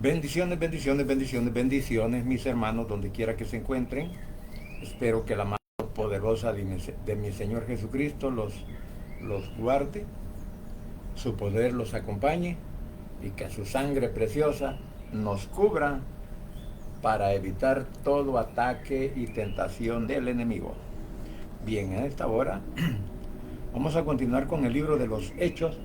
Bendiciones, bendiciones, bendiciones, bendiciones, mis hermanos, donde quiera que se encuentren. Espero que la mano poderosa de mi Señor Jesucristo los guarde, su poder los acompañe y que su sangre preciosa nos cubra para evitar todo ataque y tentación del enemigo. Bien, en esta hora vamos a continuar con el libro de los Hechos.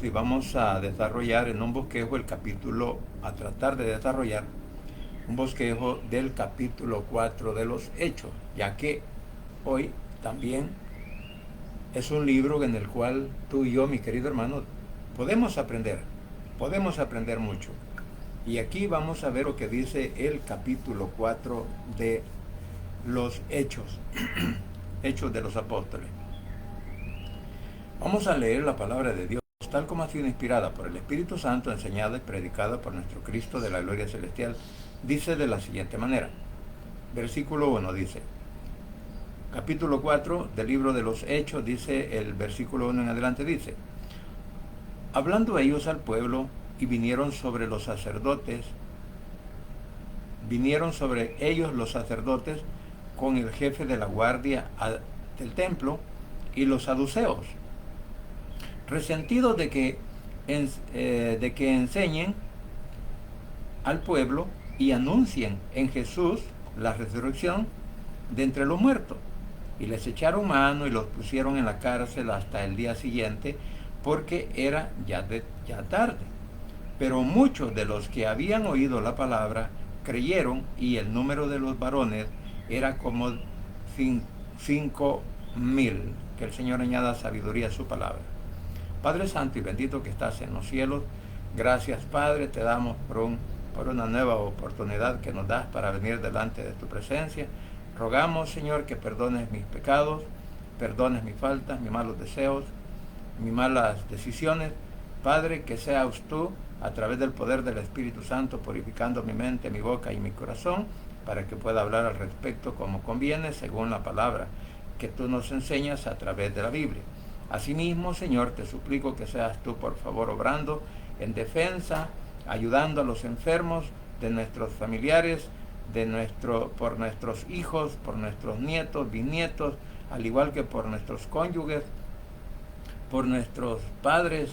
Y vamos a desarrollar en un bosquejo tratar de desarrollar un bosquejo del capítulo 4 de los Hechos, ya que hoy también es un libro en el cual tú y yo, mi querido hermano, podemos aprender mucho. Y aquí vamos a ver lo que dice el capítulo 4 de los Hechos, Hechos de los Apóstoles. Vamos a leer la palabra de Dios, tal como ha sido inspirada por el Espíritu Santo, enseñada y predicada por nuestro Cristo de la gloria celestial. Dice de la siguiente manera. Versículo 1 dice, capítulo 4 del libro de los Hechos, dice el versículo 1 en adelante, dice, hablando ellos al pueblo y vinieron sobre ellos los sacerdotes con el jefe de la guardia del templo y los saduceos, resentidos de que enseñen al pueblo y anuncien en Jesús la resurrección de entre los muertos. Y les echaron mano y los pusieron en la cárcel hasta el día siguiente, porque era ya tarde. Pero muchos de los que habían oído la palabra creyeron, y el número de los varones era como 5,000. Que el Señor añada sabiduría a su palabra. Padre Santo y bendito que estás en los cielos, gracias Padre, te damos por una nueva oportunidad que nos das para venir delante de tu presencia. Rogamos, Señor, que perdones mis pecados, perdones mis faltas, mis malos deseos, mis malas decisiones. Padre, que seas tú, a través del poder del Espíritu Santo, purificando mi mente, mi boca y mi corazón, para que pueda hablar al respecto como conviene, según la palabra que tú nos enseñas a través de la Biblia. Asimismo, Señor, te suplico que seas tú, por favor, obrando en defensa, ayudando a los enfermos de nuestros familiares, por nuestros hijos, por nuestros nietos, bisnietos, al igual que por nuestros cónyuges, por nuestros padres,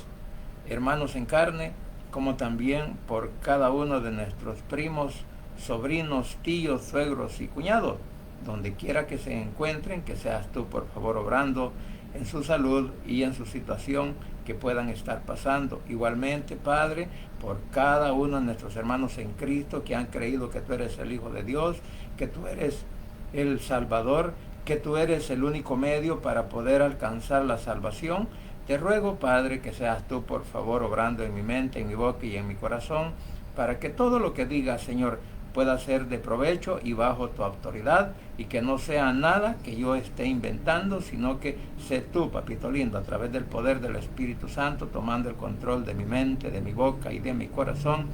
hermanos en carne, como también por cada uno de nuestros primos, sobrinos, tíos, suegros y cuñados, donde quiera que se encuentren, que seas tú, por favor, obrando en su salud y en su situación que puedan estar pasando. Igualmente, Padre, por cada uno de nuestros hermanos en Cristo que han creído que tú eres el Hijo de Dios, que tú eres el Salvador, que tú eres el único medio para poder alcanzar la salvación. Te ruego, Padre, que seas tú, por favor, obrando en mi mente, en mi boca y en mi corazón, para que todo lo que diga, Señor, pueda ser de provecho y bajo tu autoridad, y que no sea nada que yo esté inventando, sino que sé tú, papito lindo, a través del poder del Espíritu Santo, tomando el control de mi mente, de mi boca y de mi corazón,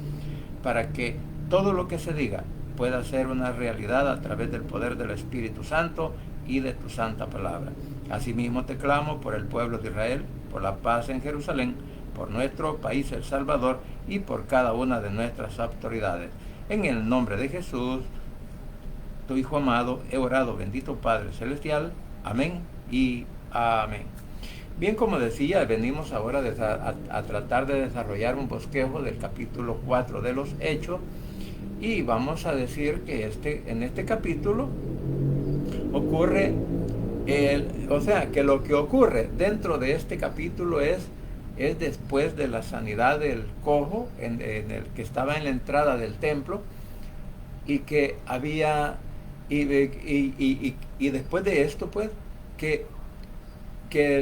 para que todo lo que se diga pueda ser una realidad a través del poder del Espíritu Santo y de tu santa palabra. Asimismo te clamo por el pueblo de Israel, por la paz en Jerusalén, por nuestro país El Salvador y por cada una de nuestras autoridades. En el nombre de Jesús, tu Hijo amado, he orado, bendito Padre Celestial. Amén y amén. Bien, como decía, venimos ahora a tratar de desarrollar un bosquejo del capítulo 4 de los Hechos, y vamos a decir que en este capítulo ocurre, que lo que ocurre dentro de este capítulo es después de la sanidad del cojo, en el que estaba en la entrada del templo, y que había, y después de esto, pues, que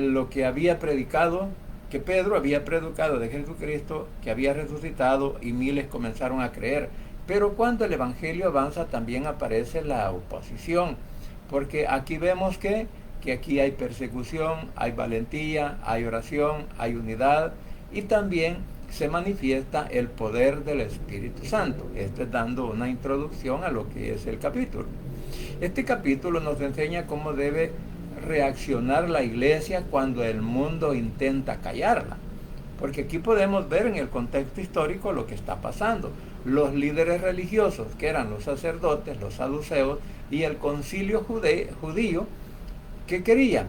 lo que había predicado, que Pedro había predicado de Jesucristo, que había resucitado, y miles comenzaron a creer. Pero cuando el Evangelio avanza, también aparece la oposición, porque aquí vemos que aquí hay persecución, hay valentía, hay oración, hay unidad, y también se manifiesta el poder del Espíritu Santo. Esto es dando una introducción a lo que es el capítulo. Este capítulo nos enseña cómo debe reaccionar la iglesia cuando el mundo intenta callarla. Porque aquí podemos ver en el contexto histórico lo que está pasando. Los líderes religiosos, que eran los sacerdotes, los saduceos y el concilio judío, ¿qué querían?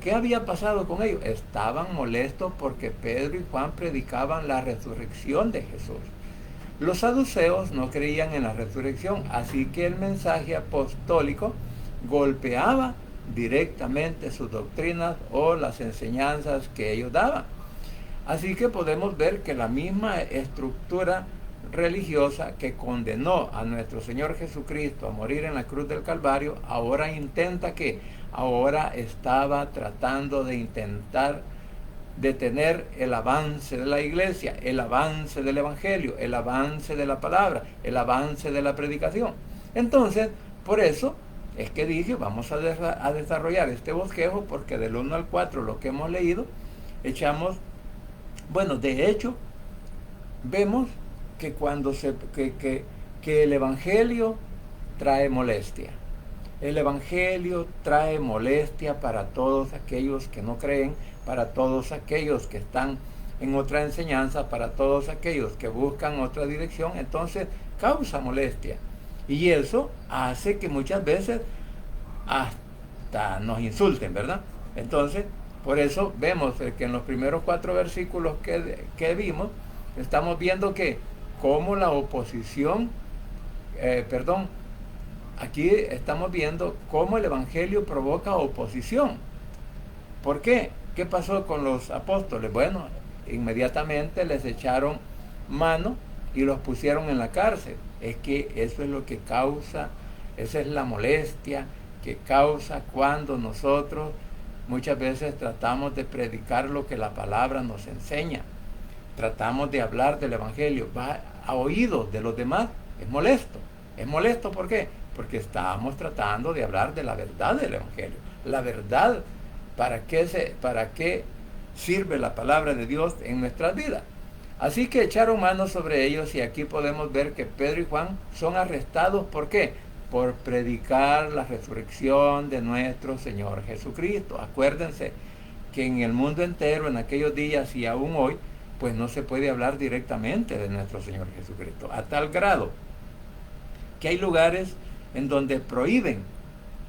¿Qué había pasado con ellos? Estaban molestos porque Pedro y Juan predicaban la resurrección de Jesús. Los saduceos no creían en la resurrección, así que el mensaje apostólico golpeaba directamente sus doctrinas o las enseñanzas que ellos daban. Así que podemos ver que la misma estructura religiosa que condenó a nuestro Señor Jesucristo a morir en la cruz del Calvario, ahora estaba tratando de intentar detener el avance de la iglesia, el avance del evangelio, el avance de la palabra, el avance de la predicación. Entonces, por eso es que dije, vamos a desarrollar este bosquejo, porque del 1 al 4 lo que hemos leído, de hecho, vemos que que el evangelio trae molestia. El evangelio trae molestia para todos aquellos que no creen, para todos aquellos que están en otra enseñanza, para todos aquellos que buscan otra dirección. Entonces causa molestia, y eso hace que muchas veces hasta nos insulten, ¿verdad? Entonces, por eso vemos que en los primeros 4 versículos que vimos, estamos viendo que como la oposición, aquí estamos viendo cómo el evangelio provoca oposición. ¿Por qué? ¿Qué pasó con los apóstoles? Bueno, inmediatamente les echaron mano y los pusieron en la cárcel. Es que eso es lo que causa, esa es la molestia que causa cuando nosotros muchas veces tratamos de predicar lo que la palabra nos enseña. Tratamos de hablar del evangelio, va a oídos de los demás, es molesto. ¿Es molesto por qué? Porque estamos tratando de hablar de la verdad del evangelio. La verdad, ¿para qué sirve la palabra de Dios en nuestras vidas? Así que echaron mano sobre ellos, y aquí podemos ver que Pedro y Juan son arrestados. ¿Por qué? Por predicar la resurrección de nuestro Señor Jesucristo. Acuérdense que en el mundo entero, en aquellos días y aún hoy, pues no se puede hablar directamente de nuestro Señor Jesucristo, a tal grado que hay lugares en donde prohíben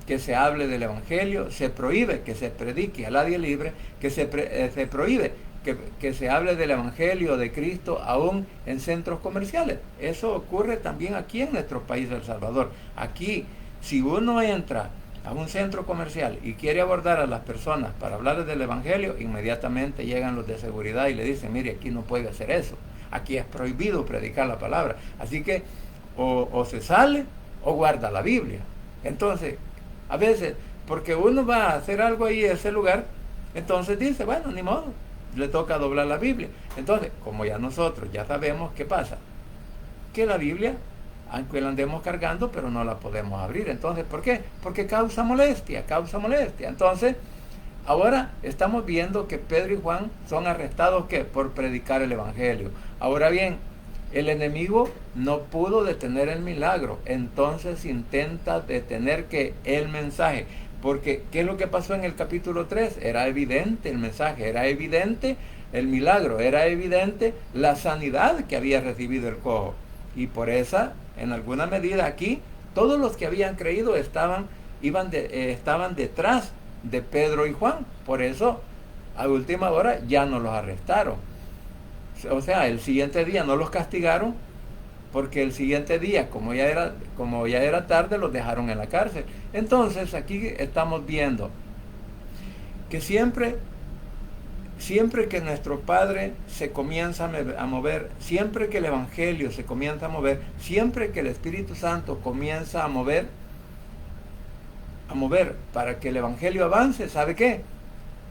que se hable del evangelio, se prohíbe que se predique al aire libre, que se prohíbe que se hable del evangelio de Cristo aún en centros comerciales. Eso ocurre también aquí en nuestro país, El Salvador. Aquí, si uno entra a un centro comercial y quiere abordar a las personas para hablarles del evangelio, inmediatamente llegan los de seguridad y le dicen, mire, aquí no puede hacer eso, aquí es prohibido predicar la palabra. Así que o se sale o guarda la Biblia. Entonces, a veces, porque uno va a hacer algo ahí en ese lugar, entonces dice, bueno, ni modo, le toca doblar la Biblia. Entonces, como ya nosotros ya sabemos qué pasa, que la Biblia, aunque la andemos cargando, pero no la podemos abrir. Entonces, ¿por qué? Porque causa molestia. Entonces, ahora estamos viendo que Pedro y Juan son arrestados, ¿qué? Por predicar el evangelio. Ahora bien, el enemigo no pudo detener el milagro, entonces intenta detener el mensaje. Porque, ¿qué es lo que pasó en el capítulo 3? Era evidente el mensaje, era evidente el milagro, era evidente la sanidad que había recibido el cojo. Y por esa, en alguna medida aquí, todos los que habían creído estaban detrás de Pedro y Juan. Por eso, a última hora, ya no los arrestaron. O sea, el siguiente día no los castigaron, porque el siguiente día, como ya era tarde, los dejaron en la cárcel. Entonces, aquí estamos viendo que siempre que nuestro Padre se comienza a mover, siempre que el evangelio se comienza a mover, siempre que el Espíritu Santo comienza a mover para que el evangelio avance, ¿sabe qué?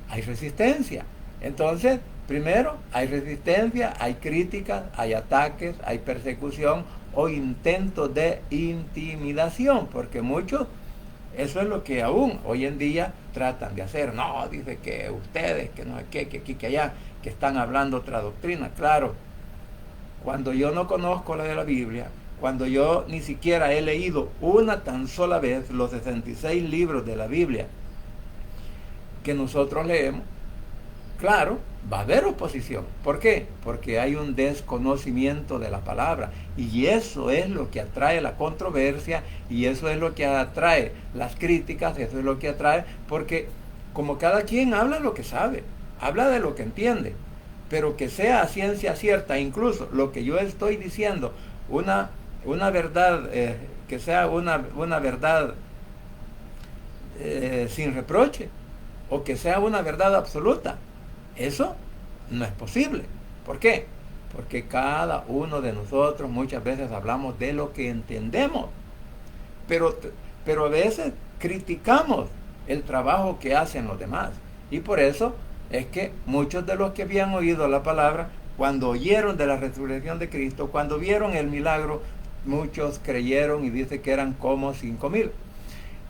Hay resistencia. Entonces, primero, hay resistencia, hay críticas, hay ataques, hay persecución o intentos de intimidación, porque muchos, eso es lo que aún hoy en día tratan de hacer. No, dice que ustedes, que no sé qué, que aquí, que allá, que están hablando otra doctrina. Claro, cuando yo no conozco la de la Biblia, cuando yo ni siquiera he leído una tan sola vez los 66 libros de la Biblia que nosotros leemos, claro, va a haber oposición. ¿Por qué? Porque hay un desconocimiento de la palabra. Y eso es lo que atrae la controversia, y eso es lo que atrae las críticas, eso es lo que atrae, porque como cada quien habla lo que sabe, habla de lo que entiende, pero que sea a ciencia cierta, incluso lo que yo estoy diciendo, una verdad, que sea una verdad sin reproche, o que sea una verdad absoluta, eso no es posible. ¿Por qué? Porque cada uno de nosotros muchas veces hablamos de lo que entendemos, pero a veces criticamos el trabajo que hacen los demás. Y por eso es que muchos de los que habían oído la palabra, cuando oyeron de la resurrección de Cristo, cuando vieron el milagro, muchos creyeron, y dice que eran como 5,000.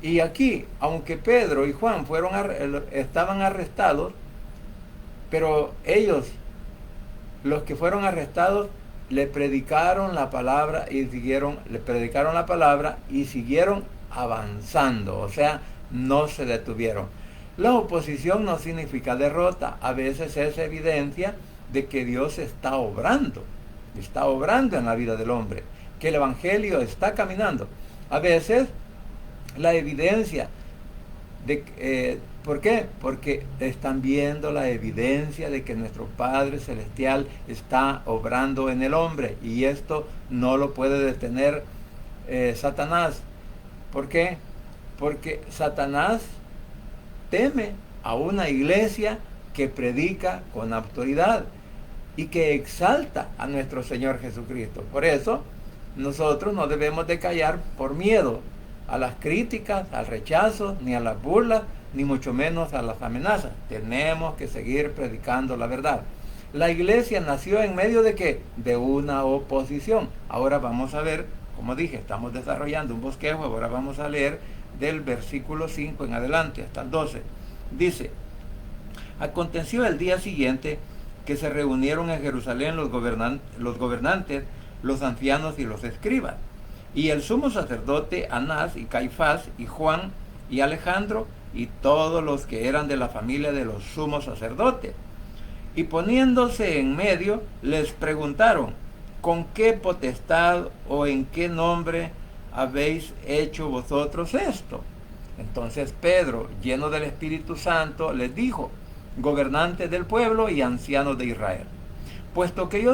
Y aquí, aunque Pedro y Juan estaban arrestados, pero ellos, los que fueron arrestados, le predicaron la palabra y siguieron avanzando, o sea, no se detuvieron. La oposición no significa derrota, a veces es evidencia de que Dios está obrando en la vida del hombre, que el evangelio está caminando. A veces la evidencia ¿por qué? Porque están viendo la evidencia de que nuestro Padre Celestial está obrando en el hombre, y esto no lo puede detener Satanás. ¿Por qué? Porque Satanás teme a una iglesia que predica con autoridad y que exalta a nuestro Señor Jesucristo. Por eso nosotros no debemos de callar por miedo a las críticas, al rechazo, ni a las burlas, ni mucho menos a las amenazas. Tenemos que seguir predicando la verdad. La iglesia nació en medio de ¿qué? De una oposición. Ahora vamos a ver, como dije, estamos desarrollando un bosquejo. Ahora vamos a leer del versículo 5 en adelante hasta el 12. Dice: aconteció el día siguiente que se reunieron en Jerusalén los gobernantes, los ancianos y los escribas, y el sumo sacerdote Anás y Caifás y Juan y Alejandro y todos los que eran de la familia de los sumos sacerdotes. Y poniéndose en medio, les preguntaron: ¿con qué potestad o en qué nombre habéis hecho vosotros esto? Entonces Pedro, lleno del Espíritu Santo, les dijo: gobernantes del pueblo y ancianos de Israel, puesto que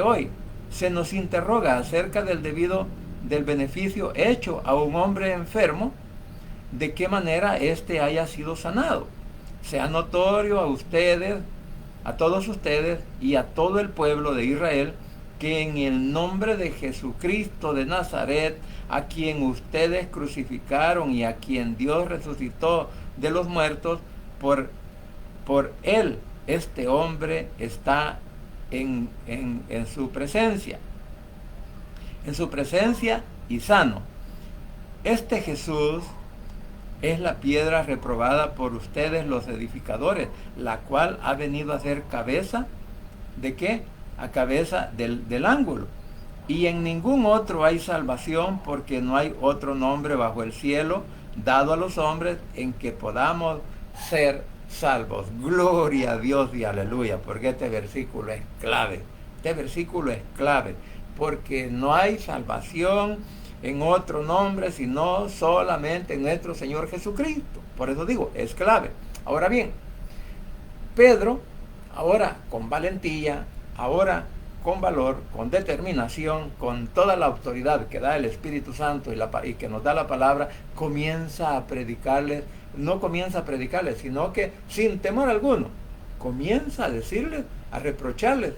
hoy se nos interroga acerca del beneficio hecho a un hombre enfermo, de qué manera éste haya sido sanado. Sea notorio a ustedes, a todos ustedes y a todo el pueblo de Israel, que en el nombre de Jesucristo de Nazaret, a quien ustedes crucificaron y a quien Dios resucitó de los muertos, por él este hombre está en su presencia y sano. Este Jesús es la piedra reprobada por ustedes los edificadores, la cual ha venido a ser cabeza ¿de qué? A cabeza del ángulo. Y en ningún otro hay salvación, porque no hay otro nombre bajo el cielo dado a los hombres en que podamos ser salvos. Gloria a Dios y aleluya, porque este versículo es clave. Porque no hay salvación en otro nombre, sino solamente en nuestro Señor Jesucristo. Por eso digo, es clave. Ahora bien, Pedro, ahora con valentía, ahora con valor, con determinación, con toda la autoridad que da el Espíritu Santo y que nos da la palabra, comienza a predicarles. No comienza a predicarles, sino que sin temor alguno comienza a decirles, a reprocharles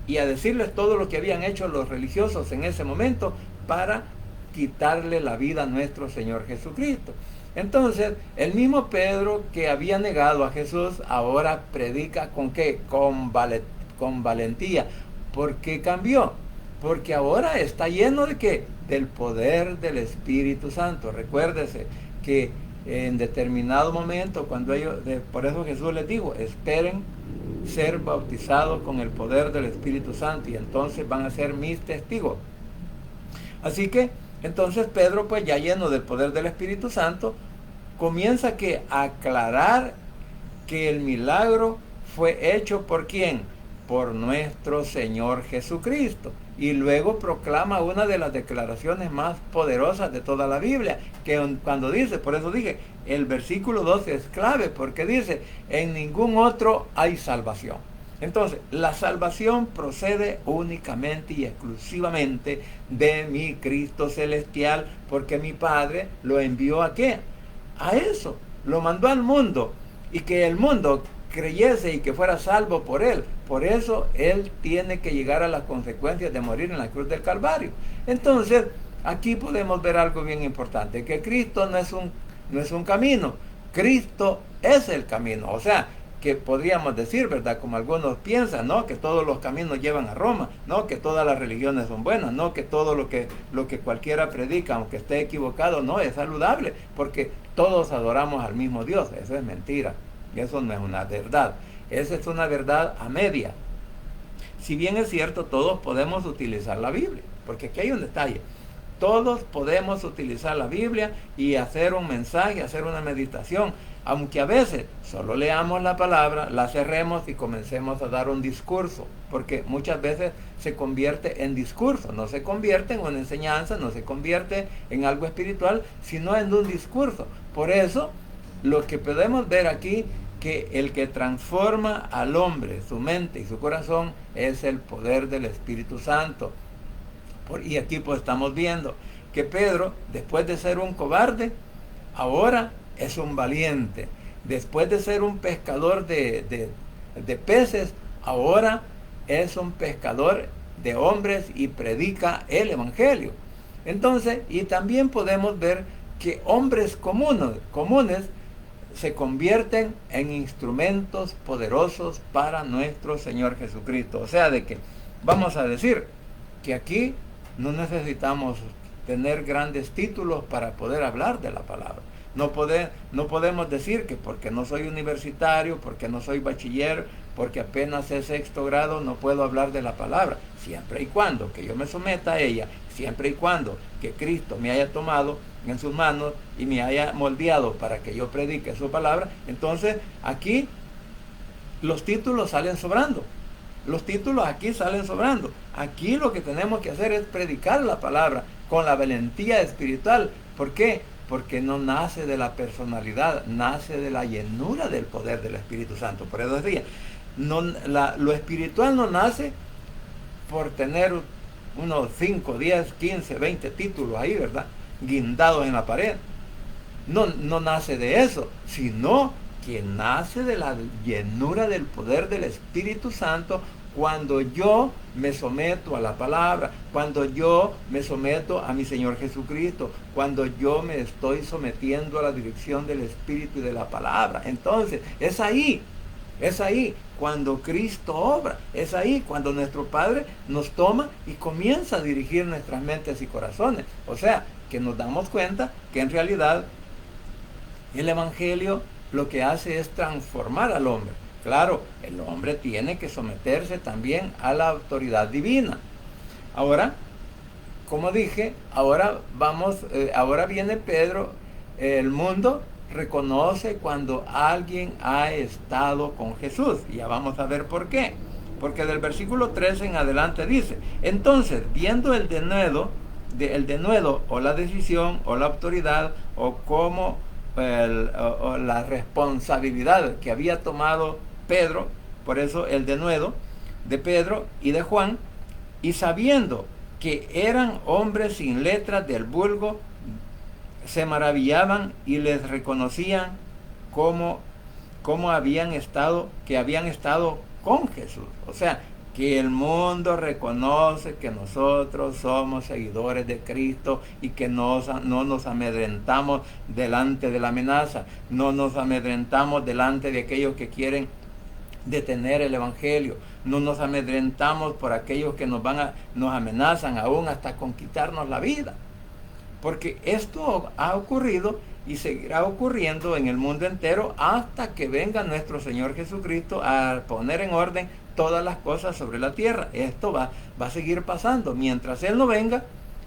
y a decirles todo lo que habían hecho los religiosos en ese momento para quitarle la vida a nuestro Señor Jesucristo. Entonces, el mismo Pedro que había negado a Jesús, ahora predica ¿con qué? Con valentía. ¿Por qué cambió? Porque ahora está lleno de ¿qué? Del poder del Espíritu Santo. Recuérdese que en determinado momento, por eso Jesús les dijo: esperen ser bautizados con el poder del Espíritu Santo, y entonces van a ser mis testigos. Así que entonces Pedro, pues ya lleno del poder del Espíritu Santo, comienza a aclarar que el milagro fue hecho ¿por quién? Por nuestro Señor Jesucristo. Y luego proclama una de las declaraciones más poderosas de toda la Biblia, que cuando dice, por eso dije, el versículo 12 es clave, porque dice, en ningún otro hay salvación. Entonces, la salvación procede únicamente y exclusivamente de mi Cristo celestial, porque mi Padre lo envió ¿a qué? A eso, lo mandó al mundo, y que el mundo creyese y que fuera salvo por él. Por eso él tiene que llegar a las consecuencias de morir en la cruz del Calvario. Entonces, aquí podemos ver algo bien importante, que Cristo no es un camino, Cristo es el camino. O sea, que podríamos decir, ¿verdad? Como algunos piensan, ¿no? Que todos los caminos llevan a Roma, ¿no? Que todas las religiones son buenas, ¿no? Que todo lo que cualquiera predica, aunque esté equivocado, no es saludable, porque todos adoramos al mismo Dios. Eso es mentira. Y eso no es una verdad. Esa es una verdad a media. Si bien es cierto, todos podemos utilizar la Biblia, porque aquí hay un detalle. Todos podemos utilizar la Biblia y hacer un mensaje, hacer una meditación, aunque a veces solo leamos la palabra, la cerremos y comencemos a dar un discurso, porque muchas veces se convierte en discurso, no se convierte en una enseñanza, no se convierte en algo espiritual, sino en un discurso. Por eso, lo que podemos ver aquí, que el que transforma al hombre, su mente y su corazón, es el poder del Espíritu Santo. Y aquí pues estamos viendo que Pedro, después de ser un cobarde, ahora es un valiente. Después de ser un pescador de peces, ahora es un pescador de hombres y predica el Evangelio. Entonces, y también podemos ver que hombres comunes se convierten en instrumentos poderosos para nuestro Señor Jesucristo. O sea, de que vamos a decir que aquí no necesitamos tener grandes títulos para poder hablar de la palabra. No podemos decir que porque no soy universitario, porque no soy bachiller, porque apenas es sexto grado, no puedo hablar de la palabra. Siempre y cuando que yo me someta a ella, siempre y cuando que Cristo me haya tomado en sus manos y me haya moldeado para que yo predique su palabra, entonces aquí los títulos salen sobrando. Los títulos aquí salen sobrando. Aquí lo que tenemos que hacer es predicar la palabra con la valentía espiritual. ¿Por qué? Porque no nace de la personalidad, nace de la llenura del poder del Espíritu Santo. Por eso decía, lo espiritual no nace por tener unos 5, 10, 15, 20 títulos ahí, ¿verdad? Guindados en la pared. No nace de eso, sino que nace de la llenura del poder del Espíritu Santo cuando yo me someto a la palabra, cuando yo me someto a mi Señor Jesucristo, cuando yo me estoy sometiendo a la dirección del Espíritu y de la palabra. Entonces, es ahí cuando Cristo obra, es ahí cuando nuestro Padre nos toma y comienza a dirigir nuestras mentes y corazones. O sea, que nos damos cuenta que en realidad el Evangelio lo que hace es transformar al hombre. Claro, el hombre tiene que someterse también a la autoridad divina. Ahora, como dije, ahora viene Pedro. El mundo reconoce cuando alguien ha estado con Jesús. Y ya vamos a ver por qué. Porque del versículo 13 en adelante dice, entonces, viendo el denuedo o la decisión o la autoridad o cómo o la responsabilidad que había tomado Pedro, por eso el denuedo de Pedro y de Juan, y sabiendo que eran hombres sin letras del vulgo, se maravillaban y les reconocían como habían estado con Jesús. O sea, que el mundo reconoce que nosotros somos seguidores de Cristo y que no nos amedrentamos delante de la amenaza, no nos amedrentamos delante de aquellos que quieren detener el Evangelio, no nos amedrentamos por aquellos que nos amenazan aún hasta con quitarnos la vida. Porque esto ha ocurrido y seguirá ocurriendo en el mundo entero hasta que venga nuestro Señor Jesucristo a poner en orden todas las cosas sobre la tierra. Esto va a seguir pasando. Mientras Él no venga,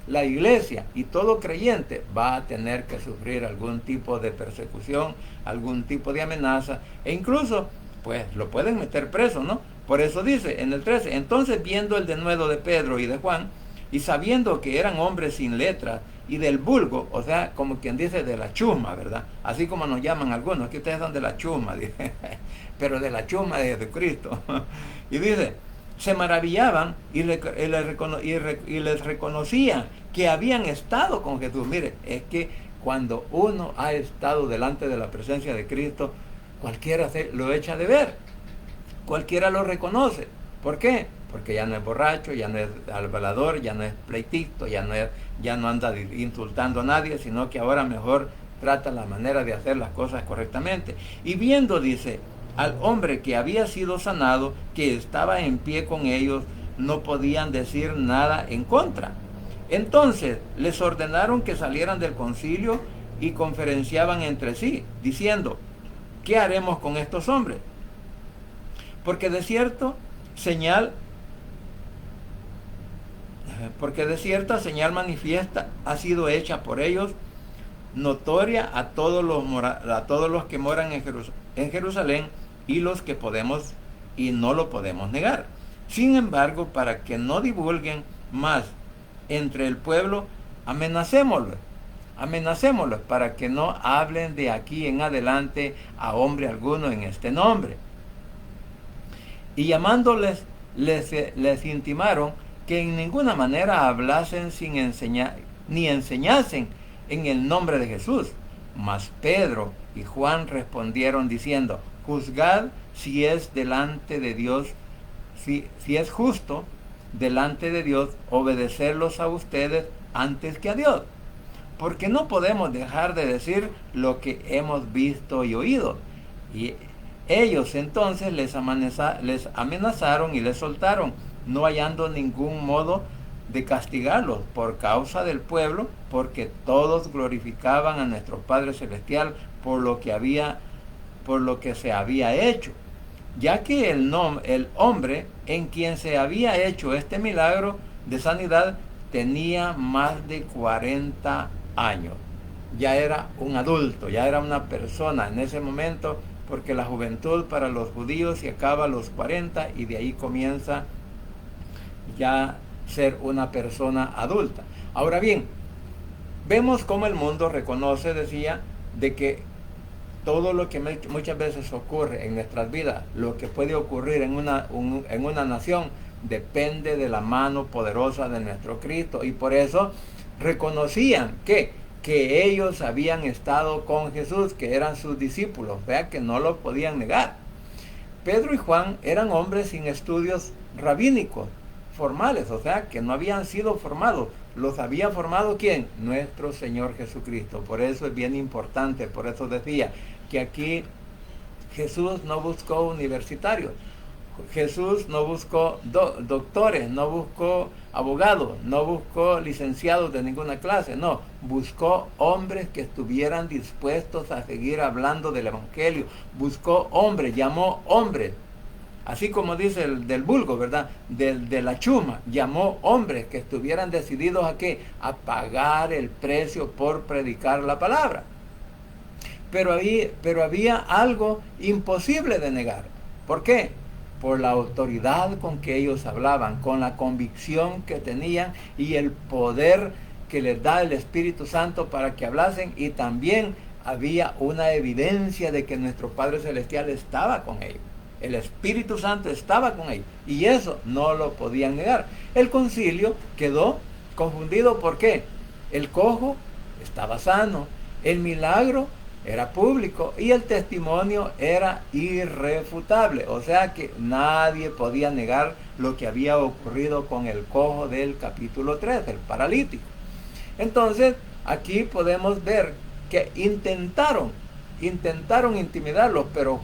la iglesia y todo creyente va a tener que sufrir algún tipo de persecución, algún tipo de amenaza, e incluso pues lo pueden meter preso, ¿no? Por eso dice en el 13, entonces viendo el denuedo de Pedro y de Juan, y sabiendo que eran hombres sin letra y del vulgo, o sea, como quien dice de la chusma, ¿verdad? Así como nos llaman algunos, que ustedes son de la chusma, dice, pero de la chusma de Jesucristo. Y dice, se maravillaban y les reconocían que habían estado con Jesús. Mire, es que cuando uno ha estado delante de la presencia de Cristo, cualquiera lo echa de ver, cualquiera lo reconoce. ¿Por qué? Porque ya no es borracho, ya no es albalador, ya no es pleitito, ya no anda insultando a nadie, sino que ahora mejor trata la manera de hacer las cosas correctamente. Y viendo, dice, al hombre que había sido sanado, que estaba en pie con ellos, no podían decir nada en contra. Entonces les ordenaron que salieran del concilio y conferenciaban entre sí, diciendo, ¿qué haremos con estos hombres? Porque de cierta señal manifiesta ha sido hecha por ellos, notoria a todos los que moran en Jerusalén y los que podemos y no lo podemos negar. Sin embargo, para que no divulguen más entre el pueblo, amenacémoslos para que no hablen de aquí en adelante a hombre alguno en este nombre. Y llamándoles, les intimaron que en ninguna manera hablasen sin enseñar, ni enseñasen en el nombre de Jesús. Mas Pedro y Juan respondieron diciendo, juzgad si es delante de Dios, si es justo delante de Dios obedecerlos a ustedes antes que a Dios. Porque no podemos dejar de decir lo que hemos visto y oído. Y ellos entonces les amenazaron y les soltaron, no hallando ningún modo de castigarlos por causa del pueblo, porque todos glorificaban a nuestro Padre Celestial por lo que se había hecho, ya que el hombre en quien se había hecho este milagro de sanidad tenía más de 40 años. Ya era un adulto, ya era una persona en ese momento, porque la juventud para los judíos se acaba a los 40 y de ahí comienza ya ser una persona adulta. Ahora bien, vemos cómo el mundo reconoce, decía, de que todo lo que muchas veces ocurre en nuestras vidas, lo que puede ocurrir en una nación, depende de la mano poderosa de nuestro Cristo. Y por eso reconocían que ellos habían estado con Jesús, que eran sus discípulos, vea que no lo podían negar. Pedro y Juan eran hombres sin estudios rabínicos formales, o sea, que no habían sido formados. ¿Los había formado quién? Nuestro Señor Jesucristo. Por eso es bien importante, por eso decía que aquí Jesús no buscó universitarios, Jesús no buscó doctores, no buscó abogados, no buscó licenciados de ninguna clase, no, buscó hombres que estuvieran dispuestos a seguir hablando del Evangelio, buscó hombres, llamó hombres, así como dice el del vulgo, ¿verdad? De la chuma, llamó hombres que estuvieran decididos a ¿qué? A pagar el precio por predicar la palabra. Pero había algo imposible de negar. ¿Por qué? Por la autoridad con que ellos hablaban, con la convicción que tenían y el poder que les da el Espíritu Santo para que hablasen, y también había una evidencia de que nuestro Padre Celestial estaba con ellos. El Espíritu Santo estaba con ellos y eso no lo podían negar. El concilio quedó confundido. ¿Por qué? El cojo estaba sano, el milagro era público y el testimonio era irrefutable. O sea que nadie podía negar lo que había ocurrido con el cojo del capítulo 3, el paralítico. Entonces, aquí podemos ver que intentaron intimidarlos, pero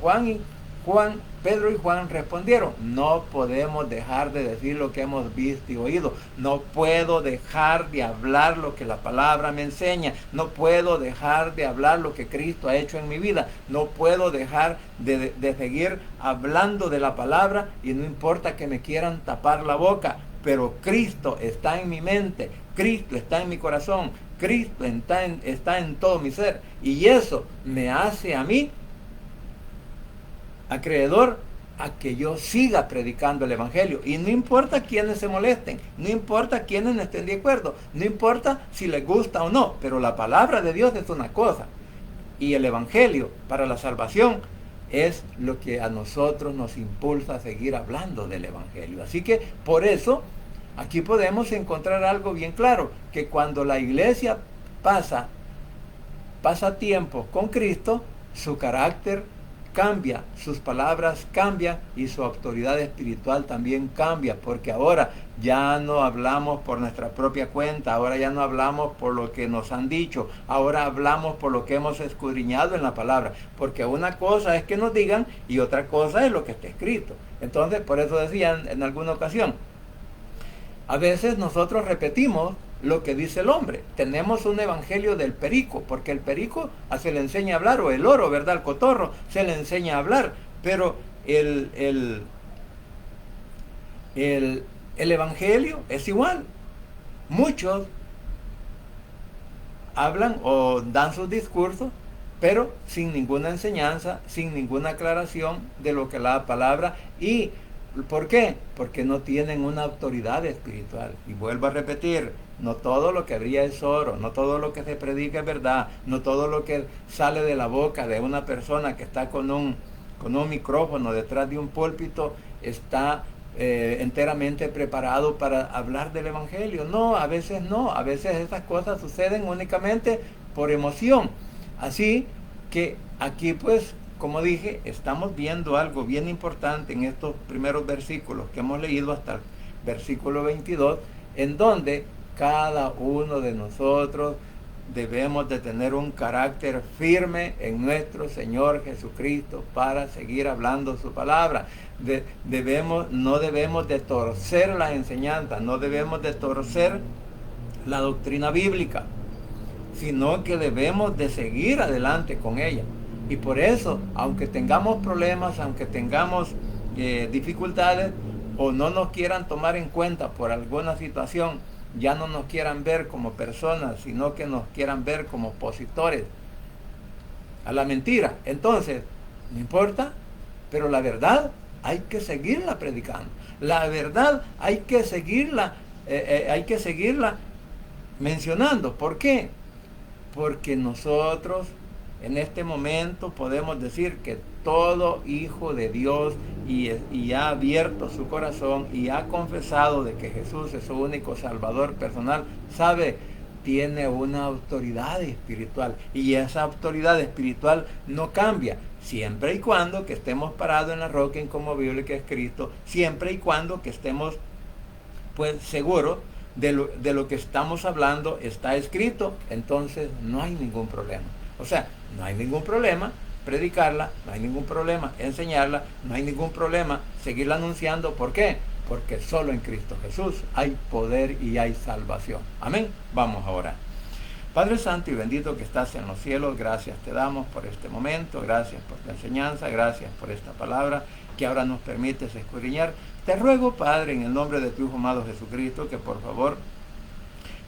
Pedro y Juan respondieron, no podemos dejar de decir lo que hemos visto y oído, no puedo dejar de hablar lo que la palabra me enseña, no puedo dejar de hablar lo que Cristo ha hecho en mi vida, no puedo dejar de seguir hablando de la palabra, y no importa que me quieran tapar la boca, pero Cristo está en mi mente, Cristo está en mi corazón, Cristo está en todo mi ser, y eso me hace a mí acreedor a que yo siga predicando el Evangelio. Y no importa quiénes se molesten, no importa quiénes no estén de acuerdo, no importa si les gusta o no, pero la palabra de Dios es una cosa, y el Evangelio para la salvación es lo que a nosotros nos impulsa a seguir hablando del Evangelio. Así que por eso aquí podemos encontrar algo bien claro, que cuando la iglesia pasa tiempo con Cristo, su carácter cambia, sus palabras cambian y su autoridad espiritual también cambia, porque ahora ya no hablamos por nuestra propia cuenta, ahora ya no hablamos por lo que nos han dicho, ahora hablamos por lo que hemos escudriñado en la palabra, porque una cosa es que nos digan y otra cosa es lo que está escrito. Entonces, por eso decía en alguna ocasión, a veces nosotros repetimos lo que dice el hombre. Tenemos un evangelio del perico, porque el perico se le enseña a hablar, o el oro, ¿verdad? El cotorro se le enseña a hablar, pero el evangelio es igual. Muchos hablan o dan sus discursos, pero sin ninguna enseñanza, sin ninguna aclaración de lo que la palabra. ¿Y por qué? Porque no tienen una autoridad espiritual. Y vuelvo a repetir, no todo lo que brilla es oro, no todo lo que se predica es verdad, no todo lo que sale de la boca de una persona que está con un micrófono detrás de un púlpito está enteramente preparado para hablar del Evangelio. No, a veces esas cosas suceden únicamente por emoción. Así que aquí pues, como dije, estamos viendo algo bien importante en estos primeros versículos que hemos leído hasta el versículo 22, en donde cada uno de nosotros debemos de tener un carácter firme en nuestro Señor Jesucristo para seguir hablando su palabra. No debemos de torcer la enseñanza, no debemos de torcer la doctrina bíblica, sino que debemos de seguir adelante con ella. Y por eso, aunque tengamos problemas, aunque tengamos dificultades, o no nos quieran tomar en cuenta por alguna situación, ya no nos quieran ver como personas, sino que nos quieran ver como opositores a la mentira, entonces, no importa, pero la verdad hay que seguirla predicando. La verdad hay que seguirla mencionando. ¿Por qué? Porque nosotros en este momento podemos decir que todo hijo de Dios y ha abierto su corazón y ha confesado de que Jesús es su único Salvador personal, tiene una autoridad espiritual, y esa autoridad espiritual no cambia, siempre y cuando que estemos parados en la roca inconmovible que es Cristo, siempre y cuando que estemos pues seguros de lo que estamos hablando está escrito, entonces no hay ningún problema. O sea, no hay ningún problema predicarla, no hay ningún problema enseñarla, no hay ningún problema seguirla anunciando. ¿Por qué? Porque solo en Cristo Jesús hay poder y hay salvación. Amén. Vamos a orar. Padre Santo y bendito que estás en los cielos, gracias te damos por este momento, gracias por tu enseñanza, gracias por esta palabra que ahora nos permites escudriñar. Te ruego, Padre, en el nombre de tu Hijo amado Jesucristo, que por favor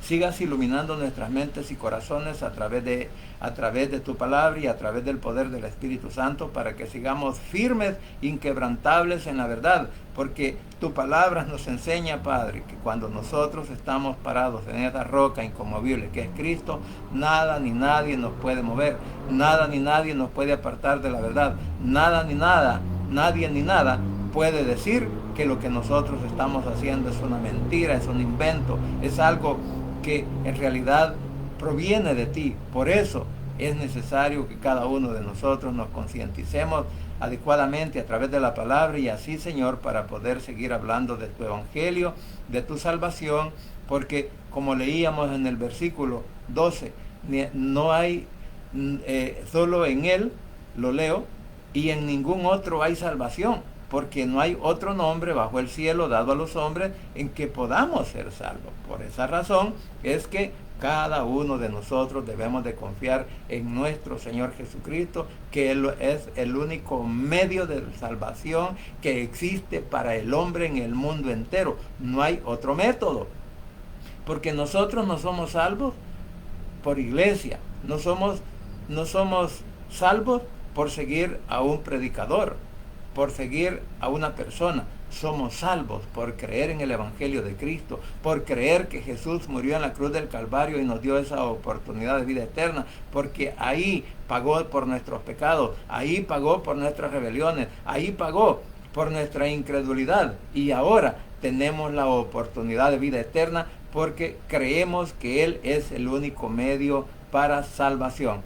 sigas iluminando nuestras mentes y corazones a través de tu palabra y a través del poder del Espíritu Santo, para que sigamos firmes, inquebrantables en la verdad, porque tu palabra nos enseña, Padre, que cuando nosotros estamos parados en esa roca inconmovible que es Cristo, nada ni nadie nos puede mover, nada ni nadie nos puede apartar de la verdad, nada ni nada, nadie ni nada puede decir que lo que nosotros estamos haciendo es una mentira, es un invento, es algo que en realidad proviene de ti. Por eso es necesario que cada uno de nosotros nos concienticemos adecuadamente a través de la palabra, y así, Señor, para poder seguir hablando de tu evangelio, de tu salvación, porque como leíamos en el versículo 12, no hay, solo en Él, lo leo, y en ningún otro hay salvación, porque no hay otro nombre bajo el cielo dado a los hombres en que podamos ser salvos. Por esa razón es que cada uno de nosotros debemos de confiar en nuestro Señor Jesucristo, que Él es el único medio de salvación que existe para el hombre en el mundo entero. No hay otro método. porque nosotros no somos salvos por iglesia, no somos salvos por seguir a un predicador, por seguir a una persona. Somos salvos por creer en el Evangelio de Cristo, por creer que Jesús murió en la cruz del Calvario y nos dio esa oportunidad de vida eterna, porque ahí pagó por nuestros pecados, ahí pagó por nuestras rebeliones, ahí pagó por nuestra incredulidad, y ahora tenemos la oportunidad de vida eterna porque creemos que Él es el único medio para salvación.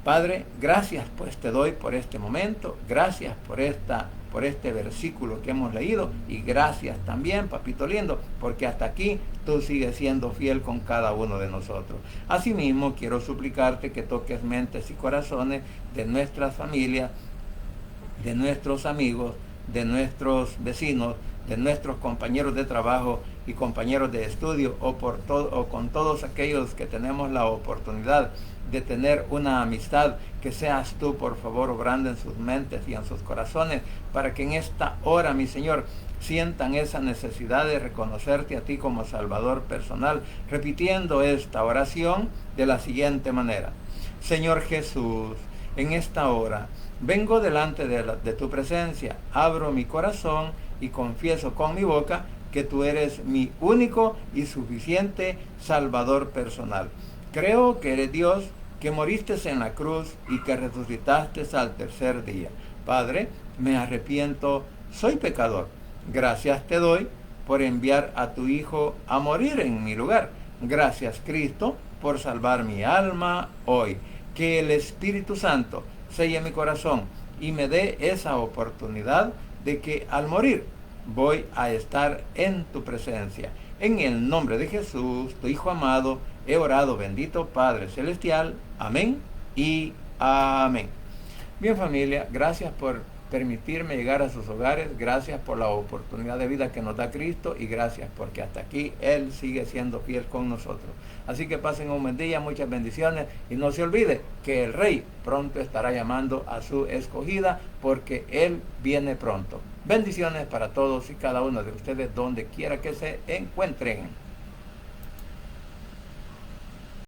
Padre, gracias pues te doy por este momento, gracias por este versículo que hemos leído, y gracias también, papito lindo, porque hasta aquí tú sigues siendo fiel con cada uno de nosotros. Asimismo, quiero suplicarte que toques mentes y corazones de nuestras familias, de nuestros amigos, de nuestros vecinos, de nuestros compañeros de trabajo y compañeros de estudio, o con todos aquellos que tenemos la oportunidad de tener una amistad, que seas tú, por favor, obrando en sus mentes y en sus corazones, para que en esta hora, mi Señor, sientan esa necesidad de reconocerte a ti como Salvador personal, repitiendo esta oración de la siguiente manera: Señor Jesús, en esta hora vengo delante de tu presencia, abro mi corazón y confieso con mi boca que tú eres mi único y suficiente Salvador personal. Creo que eres Dios, que moriste en la cruz y que resucitaste al tercer día. Padre, me arrepiento, soy pecador. Gracias te doy por enviar a tu Hijo a morir en mi lugar. Gracias, Cristo, por salvar mi alma hoy. Que el Espíritu Santo selle mi corazón y me dé esa oportunidad de que al morir voy a estar en tu presencia. En el nombre de Jesús, tu Hijo amado, he orado, bendito Padre Celestial. Amén y amén. Bien, familia, gracias por permitirme llegar a sus hogares, gracias por la oportunidad de vida que nos da Cristo, y gracias porque hasta aquí Él sigue siendo fiel con nosotros. Así que pasen un buen día, muchas bendiciones, y no se olvide que el Rey pronto estará llamando a su escogida, porque Él viene pronto. Bendiciones para todos y cada uno de ustedes donde quiera que se encuentren.